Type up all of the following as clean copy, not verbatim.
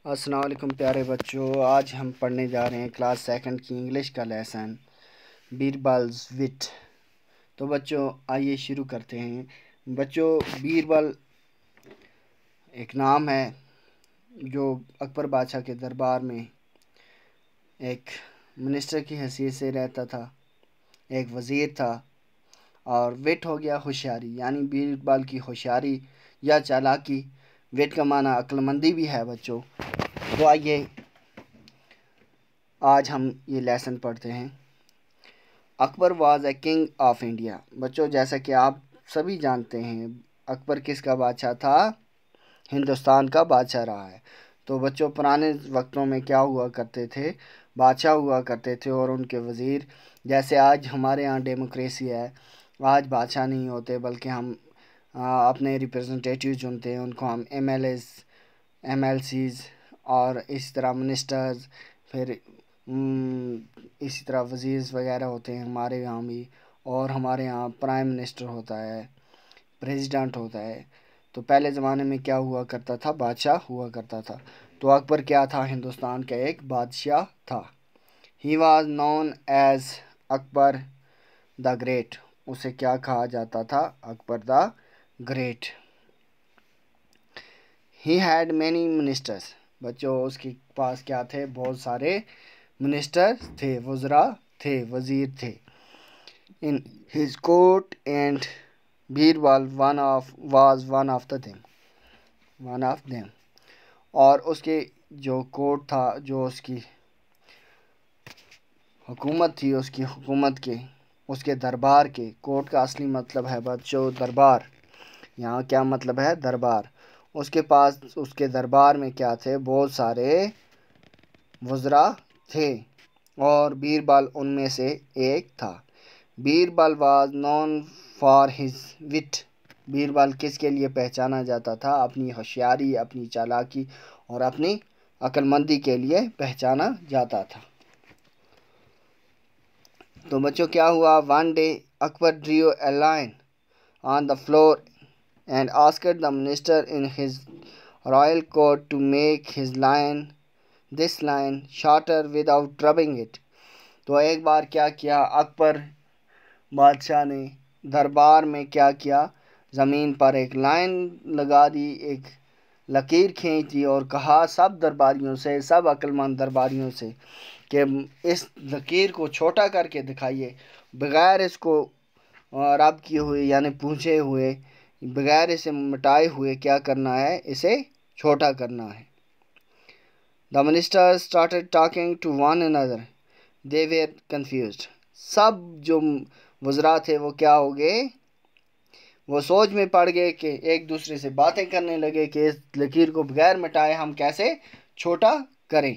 السلام علیکم پیارے بچوں، آج ہم پڑھنے جا رہے ہیں کلاس سیکنڈ کی انگلش کا لیسن بیربلز وٹ۔ تو بچوں آئیے شروع کرتے ہیں۔ بچوں بیربل ایک نام ہے جو اکبر بادشاہ کے دربار میں ایک منسٹر کی حیثیت سے رہتا تھا، ایک وزیر تھا، اور وٹ ہو گیا ہوشیاری، یعنی بیربل کی ہوشیاری یا چالاکی۔ وٹ کا معنی عقل مندی بھی ہے بچوں۔ تو آئیے آج ہم یہ لیسن پڑھتے ہیں۔ Akbar was a king of India. بچوں جیسا کہ آپ سبھی جانتے ہیں اکبر کس کا بادشاہ تھا؟ ہندوستان کا بادشاہ رہا ہے۔ تو بچوں پرانے وقتوں میں کیا ہوا کرتے تھے؟ بادشاہ ہوا کرتے تھے اور ان کے وزیر، جیسے آج ہمارے یہاں ڈیموکریسی ہے، آج بادشاہ نہیں ہوتے بلکہ ہم اپنے ریپرزنٹیٹیو چنتے ہیں، ان کو ہم ایم ایل سیز اور اسی طرح منسٹرز، پھر اسی طرح وزیرز وغیرہ ہوتے ہیں ہمارے یہاں بھی، اور ہمارے یہاں پرائم منسٹر ہوتا ہے، پریزیڈنٹ ہوتا ہے۔ تو پہلے زمانے میں کیا ہوا کرتا تھا؟ بادشاہ ہوا کرتا تھا۔ تو اکبر کیا تھا؟ ہندوستان کا ایک بادشاہ تھا۔ He was known as Akbar the great. اسے کیا کہا جاتا تھا؟ Akbar the great. He had many ministers. بچوں اس کے پاس کیا تھے؟ بہت سارے منسٹر تھے، وزراء تھے، وزیر تھے۔ In his court and Birbal was one of them. اور اس کے جو کورٹ تھا، جو اس کی حکومت تھی، اس کے دربار کے، کورٹ کا اصلی مطلب ہے بچوں دربار، یہاں کیا مطلب ہے؟ دربار۔ اس کے پاس اس کے دربار میں کیا تھے؟ بہت سارے وزراء تھے اور بیربل ان میں سے ایک تھا۔ Birbal was known for his wit. Birbal کس کے لیے پہچانا جاتا تھا؟ اپنی ہوشیاری، اپنی چالاکی اور اپنی عقل مندی کے لیے پہچانا جاتا تھا۔ تو بچوں کیا ہوا؟ One day Akbar drew a line on the floor and asked the minister in his royal court to make this line shorter without rubbing it. تو ایک بار کیا کیا اکبر بادشاہ نے دربار میں کیا کیا؟ زمین پر ایک لائن لگا دی، ایک لکیر کھینچ دی اور کہا سب درباریوں سے، سب عقل مند درباریوں سے کہ اس لکیر کو چھوٹا کر کے دکھائیے، بغیر اس کو رب کیے ہوئے یعنی پوچھے ہوئے، بغیر اسے مٹائے ہوئے کیا کرنا ہے؟ اسے چھوٹا کرنا ہے۔ The ministers started talking to one another. They were confused. سب جو وزراء تھے وہ کیا ہو گئے؟ وہ سوچ میں پڑ گئے کہ ایک دوسرے سے باتیں کرنے لگے کہ اس لکیر کو بغیر مٹائے ہم کیسے چھوٹا کریں۔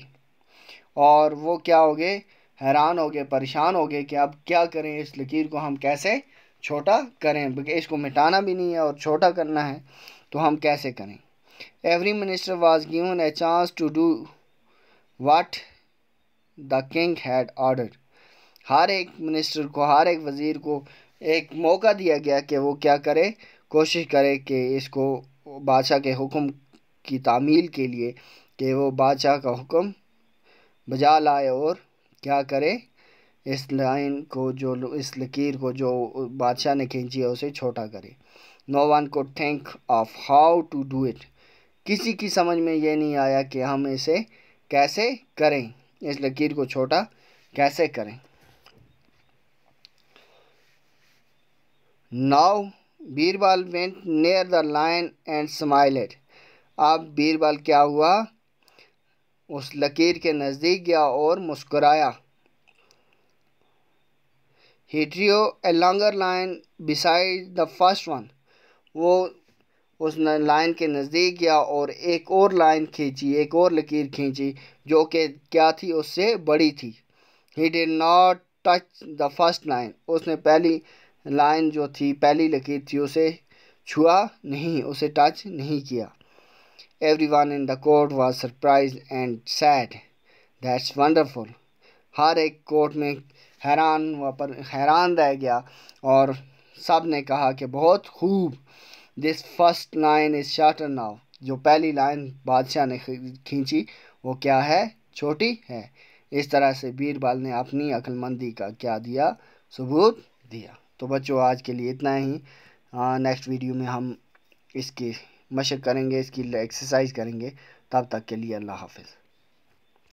اور وہ کیا ہو گئے؟ حیران ہو گئے، پریشان ہو گئے کہ اب کیا کریں، اس لکیر کو ہم کیسے چھوٹا کریں، اس کو مٹانا بھی نہیں ہے اور چھوٹا کرنا ہے، تو ہم کیسے کریں؟ Every minister was given a chance to do what the king had ordered. ہر ایک منسٹر کو، ہر ایک وزیر کو ایک موقع دیا گیا کہ وہ کیا کرے؟ کوشش کرے کہ اس کو بادشاہ کے حکم کی تعمیل کے لیے، کہ وہ بادشاہ کا حکم بجا لائے اور کیا کرے؟ اس لائن کو، اس لکیر کو جو بادشاہ نے کھینچی ہے اسے چھوٹا کرے۔ No one could think of how to do it. کسی کی سمجھ میں یہ نہیں آیا کہ ہم اسے کیسے کریں، اس لکیر کو چھوٹا کیسے کریں۔ Now Birbal went near the line and smiled. اب بیربل کیا ہوا؟ اس لکیر کے نزدیک گیا اور مسکرایا۔ He drew a longer line beside the first one. وہ اس لائن کے نزدیک گیا اور ایک اور لائن کھینچی، ایک اور لکیر کھینچی جو کہ کیا تھی؟ اس سے بڑی تھی۔ He did not touch the first line. اس نے پہلی لائن جو تھی، پہلی لکیر تھی، اسے چھوا نہیں، اسے ٹچ نہیں کیا۔ Everyone in the court was surprised and said, "That's wonderful." ہر ایک کورٹ میں حیران رہ گیا اور سب نے کہا کہ بہت خوب۔ This first line is shorter now. جو پہلی لائن بادشاہ نے کھینچی وہ کیا ہے؟ چھوٹی ہے۔ اس طرح سے بیربل نے اپنی عقل مندی کا کیا دیا؟ ثبوت دیا۔ تو بچوں آج کے لیے اتنا ہی۔ نیکسٹ ویڈیو میں ہم اس کی مشق کریں گے، اس کی ایکسرسائز کریں گے۔ تب تک کے لیے اللہ حافظ۔